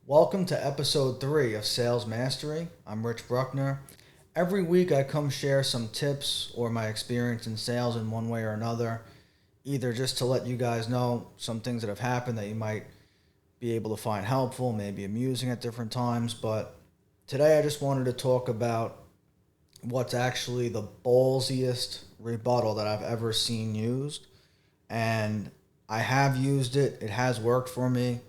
Welcome to episode 3 of Sales Mastery. I'm Rich Bruckner. Every week I come share some tips or my experience in sales in one way or another, either just to let you guys know some things that have happened that you might be able to find helpful, maybe amusing at different times. But today I just wanted to talk about what's actually the ballsiest rebuttal that I've ever seen used. And I have used it. It has worked for me.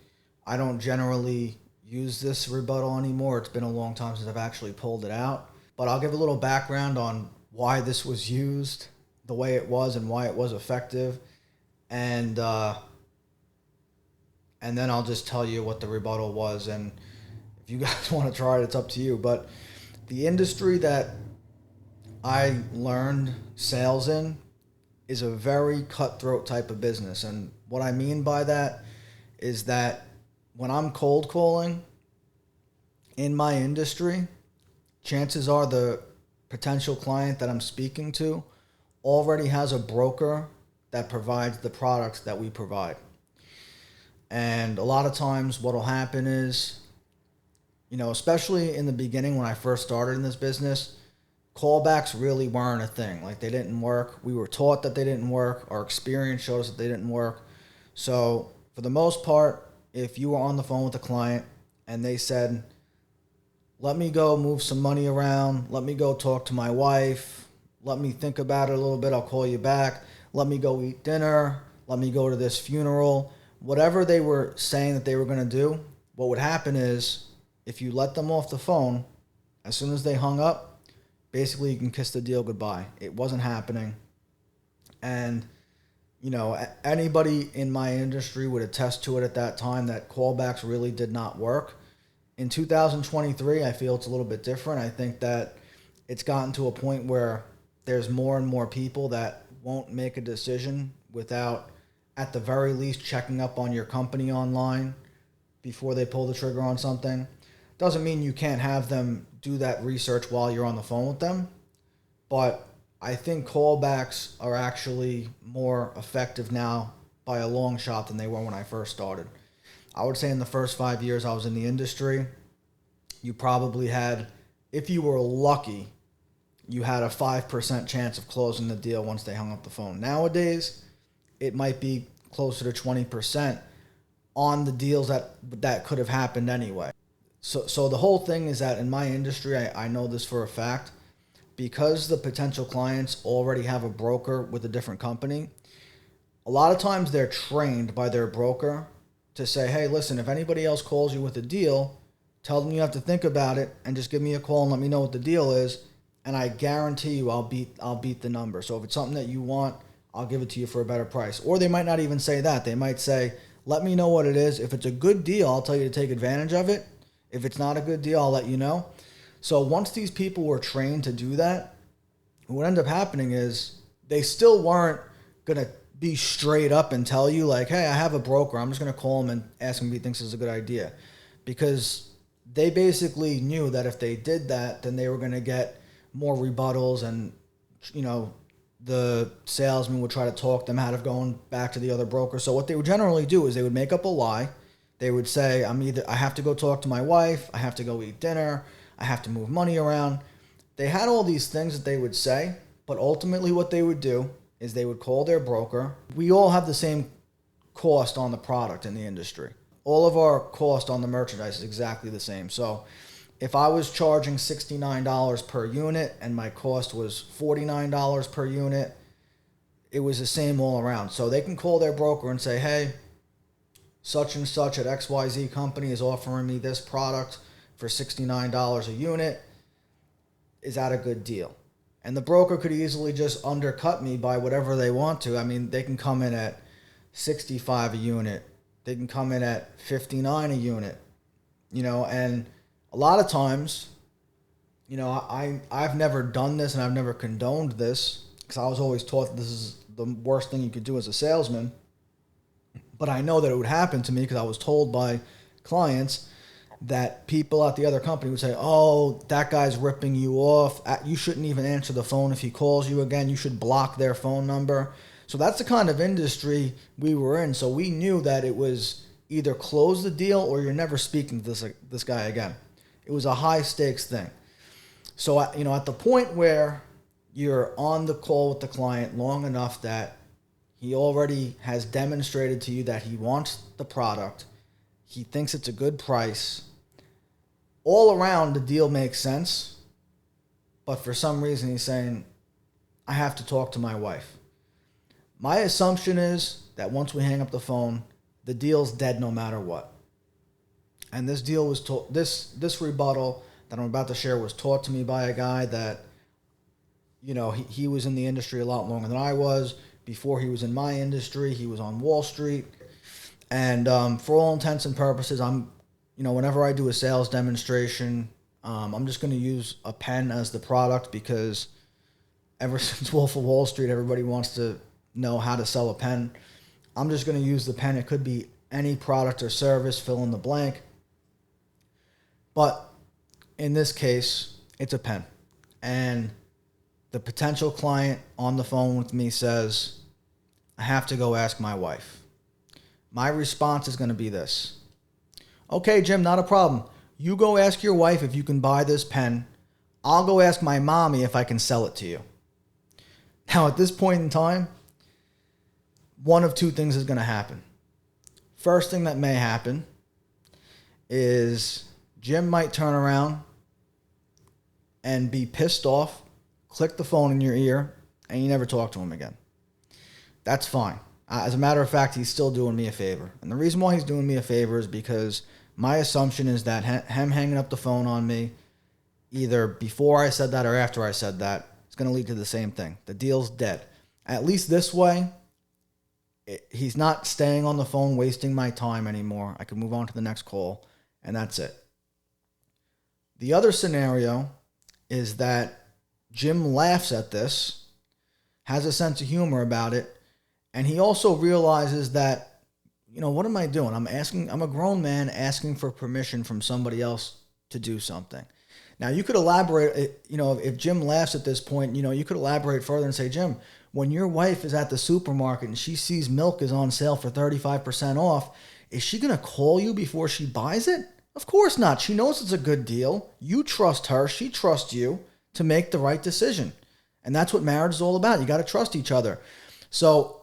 I don't generally use this rebuttal anymore. It's been a long time since I've actually pulled it out. But I'll give a little background on why this was used the way it was and why it was effective. And then I'll just tell you what the rebuttal was. And if you guys want to try it, it's up to you. But the industry that I learned sales in is a very cutthroat type of business. And what I mean by that is that when I'm cold calling in my industry, chances are the potential client that I'm speaking to already has a broker that provides the products that we provide. And a lot of times what will happen is, especially in the beginning when I first started in this business, callbacks really weren't a thing. Like, they didn't work. We were taught that they didn't work. Our experience showed us that they didn't work. So for the most part, if you were on the phone with a client and they said, let me go move some money around, let me go talk to my wife, let me think about it a little bit, I'll call you back, let me go eat dinner, let me go to this funeral, whatever they were saying that they were going to do, what would happen is if you let them off the phone, as soon as they hung up, basically you can kiss the deal goodbye. It wasn't happening. And anybody in my industry would attest to it at that time that callbacks really did not work. In 2023, I feel it's a little bit different. I think that it's gotten to a point where there's more and more people that won't make a decision without, at the very least, checking up on your company online before they pull the trigger on something. Doesn't mean you can't have them do that research while you're on the phone with them, but I think callbacks are actually more effective now by a long shot than they were when I first started. I would say in the first 5 years I was in the industry, you probably had, if you were lucky, you had a 5% chance of closing the deal once they hung up the phone. Nowadays, it might be closer to 20% on the deals that could have happened anyway. So the whole thing is that in my industry, I know this for a fact, because the potential clients already have a broker with a different company, a lot of times they're trained by their broker to say, hey, listen, if anybody else calls you with a deal, tell them you have to think about it and just give me a call and let me know what the deal is. And I guarantee you I'll beat the number. So if it's something that you want, I'll give it to you for a better price. Or they might not even say that. They might say, let me know what it is. If it's a good deal, I'll tell you to take advantage of it. If it's not a good deal, I'll let you know. So once these people were trained to do that, what ended up happening is they still weren't going to be straight up and tell you like, hey, I have a broker. I'm just going to call him and ask him if he thinks it's a good idea. Because they basically knew that if they did that, then they were going to get more rebuttals and, the salesman would try to talk them out of going back to the other broker. So what they would generally do is they would make up a lie. They would say, I have to go talk to my wife. I have to go eat dinner. I have to move money around. They had all these things that they would say, but ultimately what they would do is they would call their broker. We all have the same cost on the product in the industry. All of our cost on the merchandise is exactly the same. So if I was charging $69 per unit and my cost was $49 per unit, it was the same all around. So they can call their broker and say, hey, such and such at XYZ company is offering me this product for $69 a unit. Is that a good deal? And the broker could easily just undercut me by whatever they want to. I mean, they can come in at $65 a unit. They can come in at $59 a unit. And a lot of times, I've never done this and I've never condoned this because I was always taught that this is the worst thing you could do as a salesman. But I know that it would happen to me because I was told by clients that people at the other company would say, oh, that guy's ripping you off. You shouldn't even answer the phone if he calls you again. You should block their phone number. So that's the kind of industry we were in. So we knew that it was either close the deal or you're never speaking to this guy again. It was a high stakes thing. So, at the point where you're on the call with the client long enough that he already has demonstrated to you that he wants the product, he thinks it's a good price, all around the deal makes sense, but for some reason he's saying, I have to talk to my wife. My assumption is that once we hang up the phone, the deal's dead no matter what. And this deal was this rebuttal that I'm about to share was taught to me by a guy that, he was in the industry a lot longer than I was. Before he was in my industry, he was on Wall Street. And for all intents and purposes, whenever I do a sales demonstration, I'm just going to use a pen as the product because ever since Wolf of Wall Street, everybody wants to know how to sell a pen. I'm just going to use the pen. It could be any product or service, fill in the blank. But in this case, it's a pen. And the potential client on the phone with me says, I have to go ask my wife. My response is going to be this. Okay, Jim, not a problem. You go ask your wife if you can buy this pen. I'll go ask my mommy if I can sell it to you. Now, at this point in time, one of two things is going to happen. First thing that may happen is Jim might turn around and be pissed off, click the phone in your ear, and you never talk to him again. That's fine. As a matter of fact, he's still doing me a favor. And the reason why he's doing me a favor is because my assumption is that him hanging up the phone on me, either before I said that or after I said that, is going to lead to the same thing. The deal's dead. At least this way, he's not staying on the phone, wasting my time anymore. I can move on to the next call, and that's it. The other scenario is that Jim laughs at this, has a sense of humor about it, and he also realizes that, what am I doing? I'm a grown man asking for permission from somebody else to do something. Now, you could elaborate, if Jim laughs at this point, you could elaborate further and say, Jim, when your wife is at the supermarket and she sees milk is on sale for 35% off, is she going to call you before she buys it? Of course not. She knows it's a good deal. You trust her. She trusts you to make the right decision. And that's what marriage is all about. You got to trust each other. So,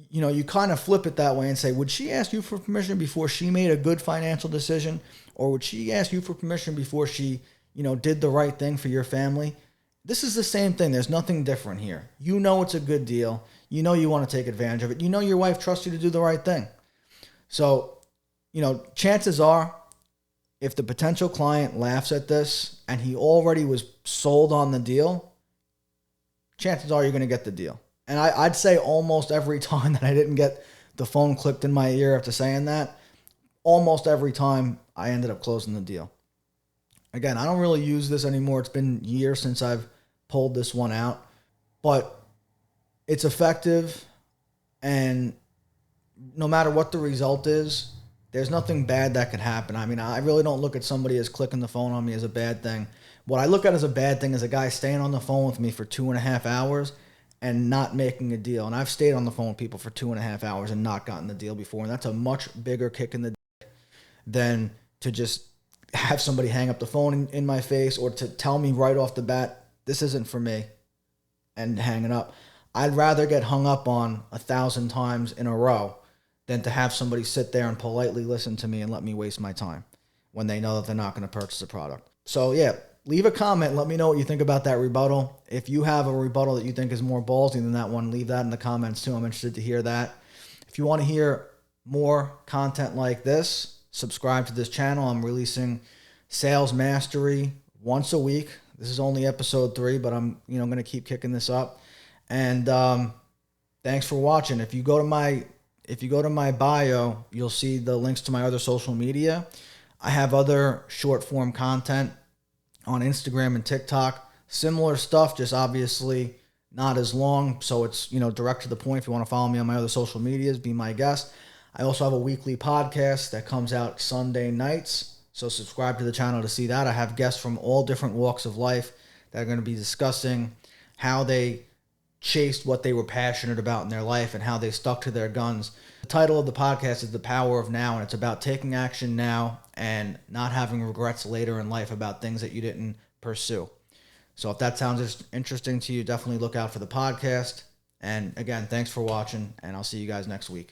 you kind of flip it that way and say, would she ask you for permission before she made a good financial decision? Or would she ask you for permission before she, did the right thing for your family? This is the same thing. There's nothing different here. It's a good deal. You want to take advantage of it. Your wife trusts you to do the right thing. So, chances are, if the potential client laughs at this and he already was sold on the deal, chances are you're going to get the deal. And I'd say almost every time that I didn't get the phone clipped in my ear after saying that, almost every time I ended up closing the deal. Again, I don't really use this anymore. It's been years since I've pulled this one out, but it's effective, and no matter what the result is, there's nothing bad that could happen. I mean, I really don't look at somebody as clicking the phone on me as a bad thing. What I look at as a bad thing is a guy staying on the phone with me for 2.5 hours and not making a deal. And I've stayed on the phone with people for 2.5 hours and not gotten the deal before. And that's a much bigger kick in the dick than to just have somebody hang up the phone in my face or to tell me right off the bat, this isn't for me, and hang it up. I'd rather get hung up on 1,000 times in a row than to have somebody sit there and politely listen to me and let me waste my time when they know that they're not going to purchase a product. So yeah, leave a comment. Let me know what you think about that rebuttal. If you have a rebuttal that you think is more ballsy than that one, leave that in the comments too. I'm interested to hear that. If you want to hear more content like this, subscribe to this channel. I'm releasing Sales Mastery once a week. This is only episode 3, but I'm going to keep kicking this up. And thanks for watching. If you go to my bio, you'll see the links to my other social media. I have other short form content on Instagram and TikTok. Similar stuff, just obviously not as long. So it's, direct to the point. If you want to follow me on my other social medias, be my guest. I also have a weekly podcast that comes out Sunday nights. So subscribe to the channel to see that. I have guests from all different walks of life that are going to be discussing how they chased what they were passionate about in their life and how they stuck to their guns. title of the podcast is The Power of Now, and it's about taking action now and not having regrets later in life about things that you didn't pursue. So if that sounds interesting to you, definitely look out for the podcast. And again, thanks for watching, and I'll see you guys next week.